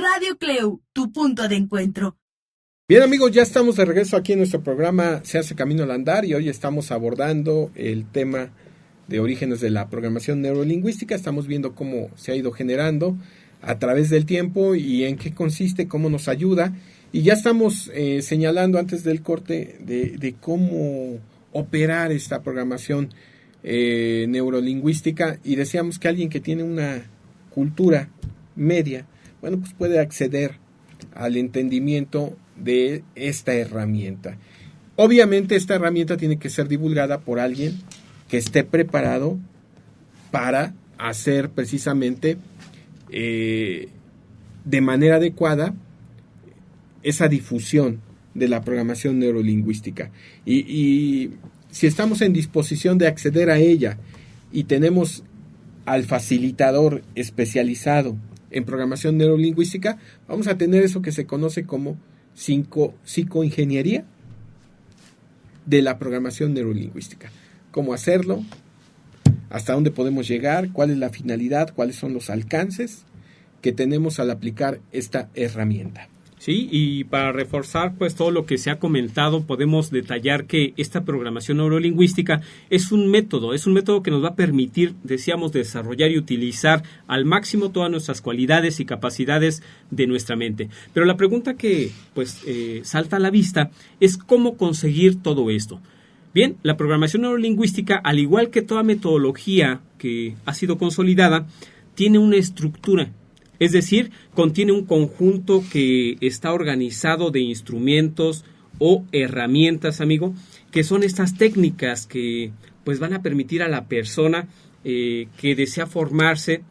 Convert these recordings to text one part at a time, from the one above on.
Radio CLEU, tu punto de encuentro. Bien amigos, ya estamos de regreso aquí en nuestro programa Se hace camino al andar y hoy estamos abordando el tema de orígenes de la programación neurolingüística. Estamos viendo cómo se ha ido generando a través del tiempo y en qué consiste, cómo nos ayuda. Y ya estamos señalando antes del corte de cómo operar esta programación neurolingüística, y decíamos que alguien que tiene una cultura media, bueno, pues puede acceder al entendimiento de esta herramienta. Obviamente esta herramienta tiene que ser divulgada por alguien que esté preparado para hacer precisamente de manera adecuada esa difusión de la programación neurolingüística. Y si estamos en disposición de acceder a ella y tenemos al facilitador especializado en programación neurolingüística, vamos a tener eso que se conoce como psicoingeniería de la programación neurolingüística. ¿Cómo hacerlo? ¿Hasta dónde podemos llegar? ¿Cuál es la finalidad? ¿Cuáles son los alcances que tenemos al aplicar esta herramienta? Sí, y para reforzar pues todo lo que se ha comentado, podemos detallar que esta programación neurolingüística es un método que nos va a permitir, decíamos, desarrollar y utilizar al máximo todas nuestras cualidades y capacidades de nuestra mente. Pero la pregunta que pues salta a la vista es cómo conseguir todo esto. Bien, la programación neurolingüística, al igual que toda metodología que ha sido consolidada, tiene una estructura. Es decir, contiene un conjunto que está organizado de instrumentos o herramientas, amigo, que son estas técnicas que pues van a permitir a la persona que desea formarse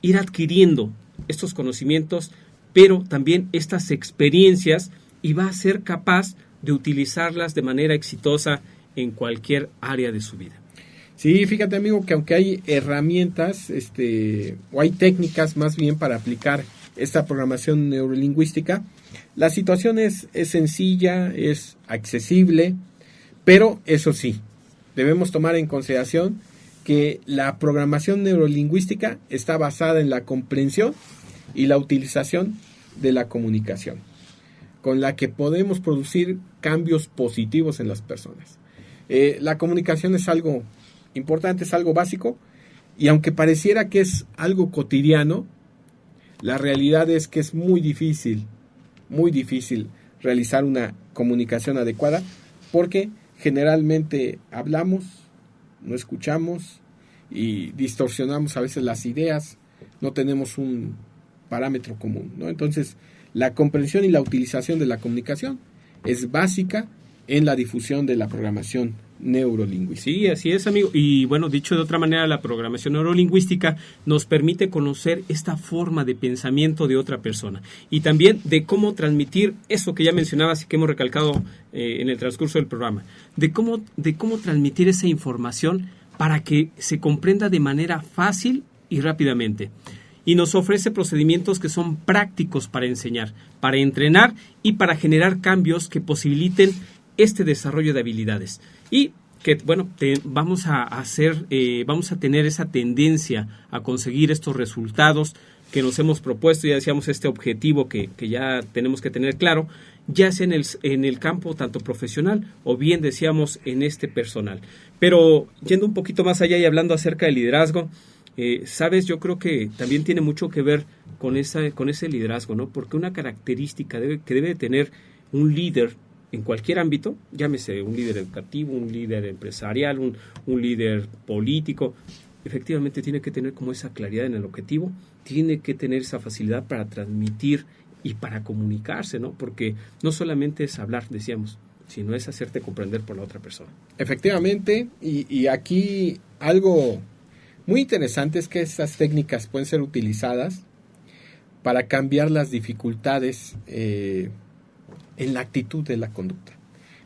ir adquiriendo estos conocimientos, pero también estas experiencias, y va a ser capaz de utilizarlas de manera exitosa en cualquier área de su vida. Sí, fíjate amigo que aunque hay herramientas, o hay técnicas más bien para aplicar esta programación neurolingüística, la situación es sencilla, es accesible, pero eso sí, debemos tomar en consideración que la programación neurolingüística está basada en la comprensión y la utilización de la comunicación, con la que podemos producir cambios positivos en las personas. La comunicación es algo importante, es algo básico, y aunque pareciera que es algo cotidiano, la realidad es que es muy difícil realizar una comunicación adecuada, porque generalmente hablamos, no escuchamos y distorsionamos a veces las ideas, no tenemos un parámetro común, ¿no? Entonces, la comprensión y la utilización de la comunicación es básica en la difusión de la programación neurolingüística. Sí, así es, amigo. Y bueno, dicho de otra manera, la programación neurolingüística nos permite conocer esta forma de pensamiento de otra persona y también de cómo transmitir eso que ya mencionabas y que hemos recalcado en el transcurso del programa, de cómo transmitir esa información para que se comprenda de manera fácil y rápidamente. Y nos ofrece procedimientos que son prácticos para enseñar, para entrenar y para generar cambios que posibiliten este desarrollo de habilidades. Y que, bueno, vamos a tener esa tendencia a conseguir estos resultados que nos hemos propuesto. Ya decíamos, este objetivo que ya tenemos que tener claro, ya sea en el campo tanto profesional o bien decíamos en este personal. Pero yendo un poquito más allá y hablando acerca del liderazgo, sabes, yo creo que también tiene mucho que ver con ese liderazgo, ¿no? Porque una característica que debe tener un líder en cualquier ámbito, llámese un líder educativo, un líder empresarial, un líder político, efectivamente tiene que tener como esa claridad en el objetivo, tiene que tener esa facilidad para transmitir y para comunicarse, ¿no? Porque no solamente es hablar, decíamos, sino es hacerte comprender por la otra persona. Efectivamente, y aquí algo muy interesante es que estas técnicas pueden ser utilizadas para cambiar las dificultades en la actitud de la conducta,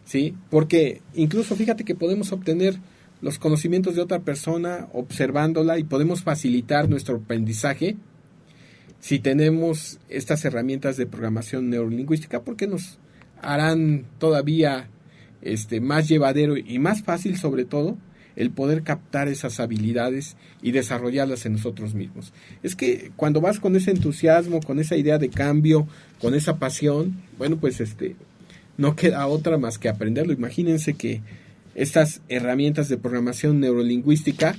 ¿sí? Porque incluso fíjate que podemos obtener los conocimientos de otra persona observándola y podemos facilitar nuestro aprendizaje si tenemos estas herramientas de programación neurolingüística, porque nos harán todavía más llevadero y más fácil, sobre todo, el poder captar esas habilidades y desarrollarlas en nosotros mismos. Es que cuando vas con ese entusiasmo, con esa idea de cambio, con esa pasión, bueno, pues no queda otra más que aprenderlo. Imagínense que estas herramientas de programación neurolingüística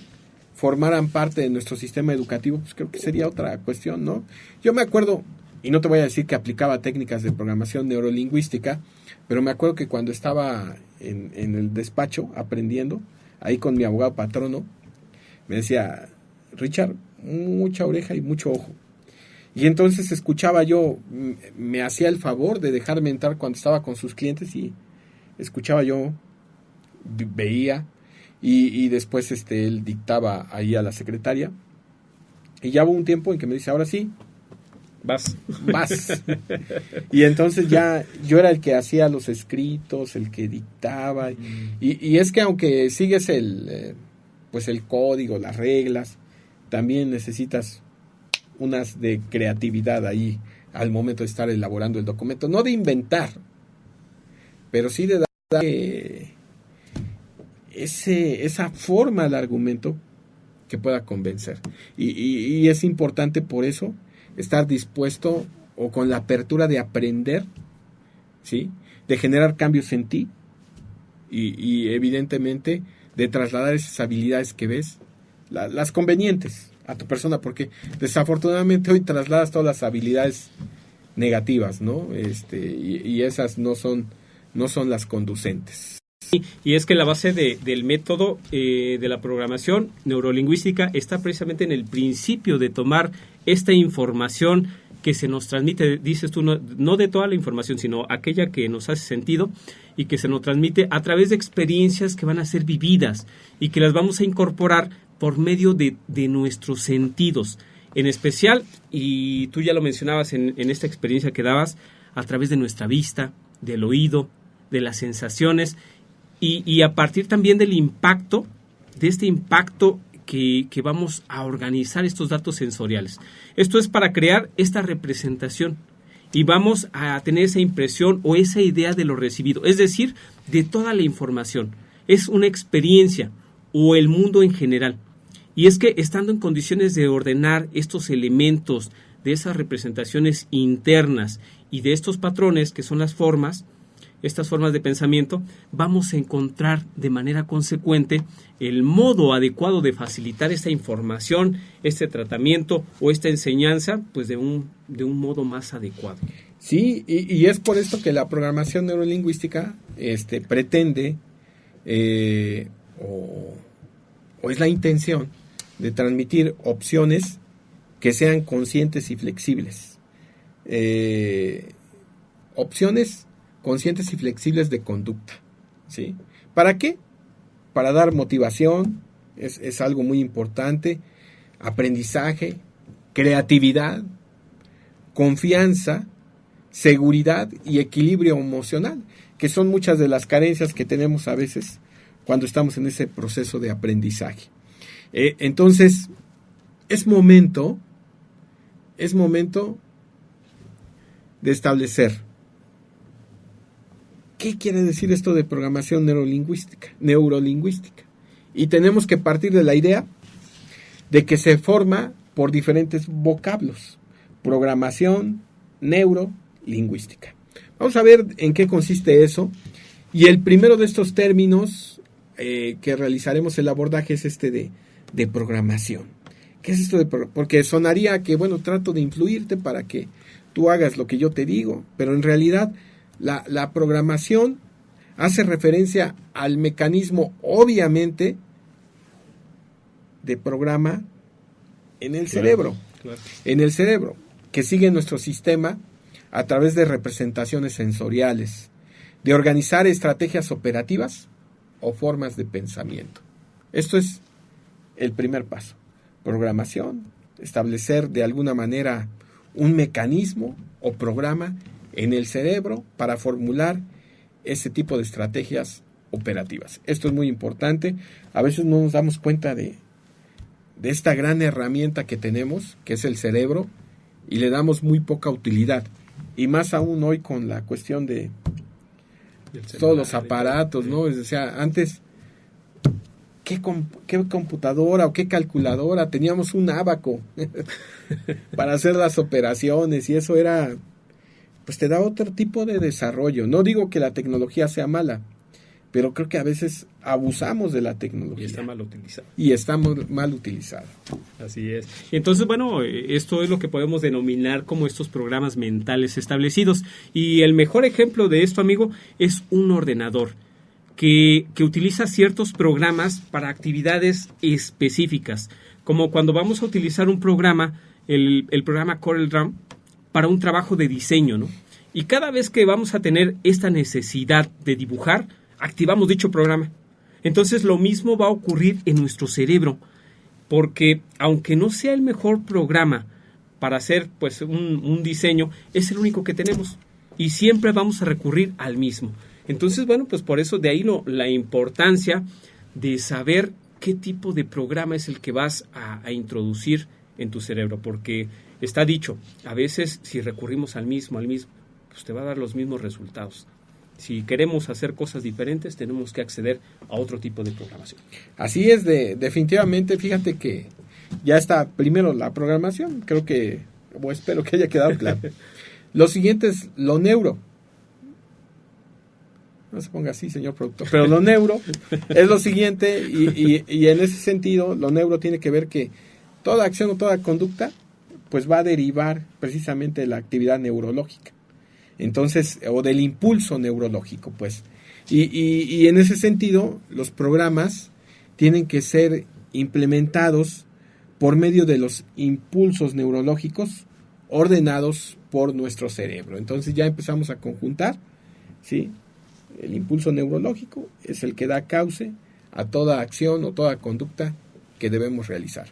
formaran parte de nuestro sistema educativo, pues creo que sería otra cuestión, ¿no? Yo me acuerdo, y no te voy a decir que aplicaba técnicas de programación neurolingüística, pero me acuerdo que cuando estaba en el despacho aprendiendo, ahí con mi abogado patrono, me decía, Richard, mucha oreja y mucho ojo. Y entonces escuchaba yo, me hacía el favor de dejarme entrar cuando estaba con sus clientes y escuchaba yo, veía, y después él dictaba ahí a la secretaria. Y ya hubo un tiempo en que me dice, ahora sí, vas. Y entonces ya yo era el que hacía los escritos, el que dictaba. Y es que aunque sigues el código, las reglas, también necesitas unas de creatividad ahí al momento de estar elaborando el documento. No de inventar, pero sí de dar esa forma al argumento que pueda convencer. Y es importante por eso estar dispuesto o con la apertura de aprender, ¿sí? De generar cambios en ti y evidentemente de trasladar esas habilidades que ves, las convenientes a tu persona, porque desafortunadamente hoy trasladas todas las habilidades negativas, ¿no? Y esas no son las conducentes. Y es que la base del método de la programación neurolingüística está precisamente en el principio de tomar esta información que se nos transmite, dices tú, no de toda la información, sino aquella que nos hace sentido y que se nos transmite a través de experiencias que van a ser vividas y que las vamos a incorporar por medio de nuestros sentidos. En especial, y tú ya lo mencionabas en esta experiencia que dabas, a través de nuestra vista, del oído, de las sensaciones, y a partir también del impacto, de este impacto que vamos a organizar estos datos sensoriales. Esto es para crear esta representación y vamos a tener esa impresión o esa idea de lo recibido, es decir, de toda la información. Es una experiencia o el mundo en general. Y es que estando en condiciones de ordenar estos elementos de esas representaciones internas y de estos patrones que son las formas, estas formas de pensamiento, vamos a encontrar de manera consecuente el modo adecuado de facilitar esta información, este tratamiento o esta enseñanza, pues de un modo más adecuado. Sí, y es por esto que la programación neurolingüística pretende o es la intención de transmitir opciones que sean conscientes y flexibles. Opciones conscientes y flexibles de conducta, ¿sí? ¿Para qué? Para dar motivación, es algo muy importante, aprendizaje, creatividad, confianza, seguridad y equilibrio emocional, que son muchas de las carencias que tenemos a veces cuando estamos en ese proceso de aprendizaje. Entonces, es momento de establecer ¿qué quiere decir esto de programación neurolingüística? Y tenemos que partir de la idea de que se forma por diferentes vocablos. Programación neurolingüística. Vamos a ver en qué consiste eso. Y el primero de estos términos que realizaremos el abordaje es de programación. ¿Qué es esto de programación? Porque sonaría que, bueno, trato de influirte para que tú hagas lo que yo te digo, pero en realidad la programación hace referencia al mecanismo, obviamente, de programa en el cerebro. Claro. En el cerebro, que sigue nuestro sistema a través de representaciones sensoriales, de organizar estrategias operativas o formas de pensamiento. Esto es el primer paso. Programación, establecer de alguna manera un mecanismo o programa en el cerebro para formular ese tipo de estrategias operativas. Esto es muy importante. A veces no nos damos cuenta de esta gran herramienta que tenemos, que es el cerebro, y le damos muy poca utilidad. Y más aún hoy con la cuestión de todos los aparatos, ¿no? O sea, antes qué computadora o qué calculadora, teníamos un ábaco para hacer las operaciones y eso era, pues te da otro tipo de desarrollo. No digo que la tecnología sea mala, pero creo que a veces abusamos de la tecnología. Y está mal utilizado. Y está mal utilizado. Así es. Entonces, bueno, esto es lo que podemos denominar como estos programas mentales establecidos. Y el mejor ejemplo de esto, amigo, es un ordenador que utiliza ciertos programas para actividades específicas. Como cuando vamos a utilizar un programa, el programa CorelDRAW, para un trabajo de diseño, ¿no? Y cada vez que vamos a tener esta necesidad de dibujar, activamos dicho programa. Entonces lo mismo va a ocurrir en nuestro cerebro, porque aunque no sea el mejor programa para hacer pues un diseño, es el único que tenemos y siempre vamos a recurrir al mismo. Entonces, bueno, pues por eso de ahí la importancia de saber qué tipo de programa es el que vas a introducir en tu cerebro, porque está dicho, a veces si recurrimos al mismo, pues te va a dar los mismos resultados. Si queremos hacer cosas diferentes, tenemos que acceder a otro tipo de programación. Así es, definitivamente, fíjate que ya está primero la programación, creo que, o espero que haya quedado claro. Lo siguiente es lo neuro. No se ponga así, señor productor, pero lo neuro es lo siguiente y en ese sentido, lo neuro tiene que ver que toda acción o toda conducta pues va a derivar precisamente de la actividad neurológica. Entonces, o del impulso neurológico, pues. Y en ese sentido, los programas tienen que ser implementados por medio de los impulsos neurológicos ordenados por nuestro cerebro. Entonces ya empezamos a conjuntar, ¿sí? El impulso neurológico es el que da cauce a toda acción o toda conducta que debemos realizar.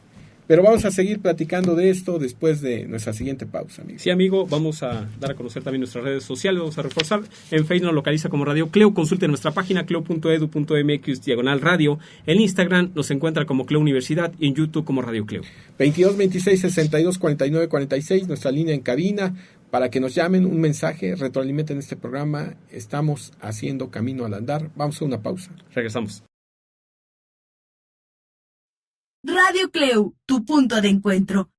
Pero vamos a seguir platicando de esto después de nuestra siguiente pausa, amigo. Sí, amigo, vamos a dar a conocer también nuestras redes sociales, vamos a reforzar. En Facebook nos localiza como Radio Cleo, consulte nuestra página cleo.edu.mx/radio. En Instagram nos encuentra como Cleo Universidad y en YouTube como Radio Cleo. 22 26 62 49 46, nuestra línea en cabina, para que nos llamen, un mensaje, retroalimenten este programa. Estamos haciendo camino al andar. Vamos a una pausa. Regresamos. Radio Cleu, tu punto de encuentro.